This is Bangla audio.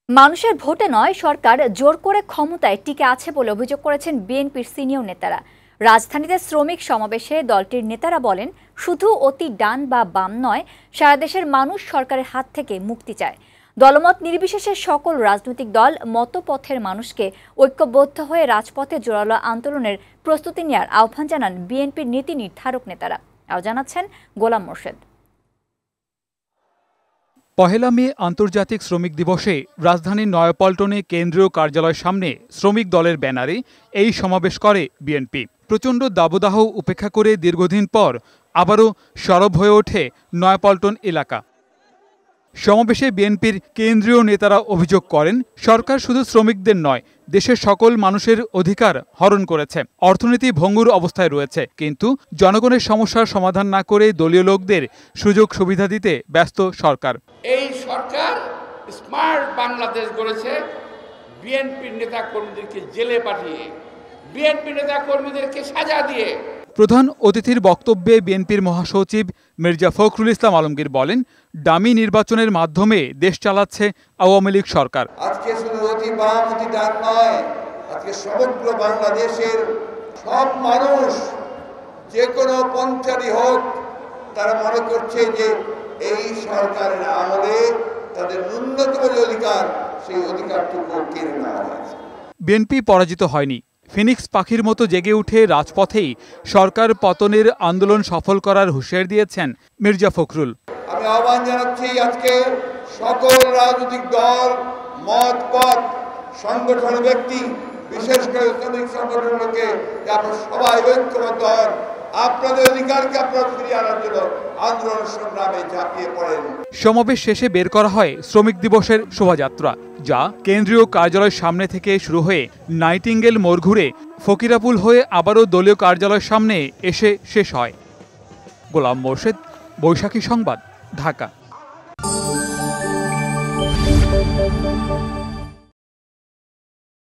মানুষের ভোটে নয়, সরকার জোর করে ক্ষমতায় টিকে আছে বলে অভিযোগ করেছেন বিএনপির সিনিয়র নেতারা। রাজধানীতে শ্রমিক সমাবেশে দলটির নেতারা বলেন, শুধু অতি ডান বা বাম নয়, সারা দেশের মানুষ সরকারের হাত থেকে মুক্তি চায়। দলমত নির্বিশেষে সকল রাজনৈতিক দল মতপথের মানুষকে ঐক্যবদ্ধ হয়ে রাজপথে জোরালো আন্দোলনের প্রস্তুতি নেওয়ার আহ্বান জানান বিএনপির নীতি নির্ধারক নেতারা। আরও জানাচ্ছেন গোলাম মোর্শেদ। পহেলা মে আন্তর্জাতিক শ্রমিক দিবসে রাজধানীর নয়াপল্টনে কেন্দ্রীয় কার্যালয়ের সামনে শ্রমিক দলের ব্যানারে এই সমাবেশ করে বিএনপি। প্রচণ্ড দাবদাহ উপেক্ষা করে দীর্ঘদিন পর আবারও সরব হয়ে ওঠে নয়াপল্টন এলাকা। সমাবেশে বিএনপির কেন্দ্রীয় নেতারা অভিযোগ করেন, সরকার শুধু শ্রমিকদের নয়, দেশের সকল মানুষের অধিকার হরণ করেছে, অর্থনীতি ভঙ্গুর অবস্থায় রয়েছে, কিন্তু জনগণের সমস্যার সমাধান না করে দলীয় লোকদের সুযোগ সুবিধা দিতে ব্যস্ত সরকার। এই সরকার স্মার্ট বাংলাদেশ গড়েছে বিএনপির নেতা কর্মীদেরকে জেলে পাঠিয়ে, বিএনপি নেতা কর্মীদেরকে সাজা দিয়ে। প্রধান অতিথির বক্তব্যে বিএনপির মহাসচিব মির্জা ফখরুল ইসলাম আলমগীর বলেন, ডামি নির্বাচনের মাধ্যমে দেশ চালাচ্ছে আওয়ামী লীগ সরকার। আজকে শুধু অতি বাম অতি ডান নয়, আজকে সমগ্র বাংলাদেশের সব মানুষ, যে কোনো পন্থারই হোক, তারা মনে করছে যে এই সরকারের আমলে তাদের ন্যূনতম যে অধিকার, সেই অধিকারটুকু কেড়ে নেওয়া হয়েছে। বিএনপি পরাজিত হয়নি, ফিনিক্স পাখির মতো জেগে উঠে রাজপথেই সরকার পতনের আন্দোলন সফল করার হুঁশিয়ারি দিয়েছেন মির্জা ফখরুল। আমি আহ্বান জানাচ্ছি আজকে সকল রাজনৈতিক দল, মত পথ, সংগঠন, ব্যক্তি, বিশেষ করে শ্রমিক সংগঠনকে, আপনারা সবাই ঐক্যবদ্ধ হন, আপনাদের অধিকারকে আপনারা ফিরিয়ে আনার জন্য আন্দোলন সংগ্রামে ঝাঁপিয়ে পড়েন। সমাবেশ শেষে বের করা হয় শ্রমিক দিবসের শোভাযাত্রা, যা কেন্দ্রীয় কার্যালয়ের সামনে থেকে শুরু হয়ে নাইটিঙ্গেল মোড় ঘুরে ফকিরাপুল হয়ে আবারও দলীয় কার্যালয়ের সামনে এসে শেষ হয়। গোলাম মোর্শেদ, বৈশাখী সংবাদ, ঢাকা।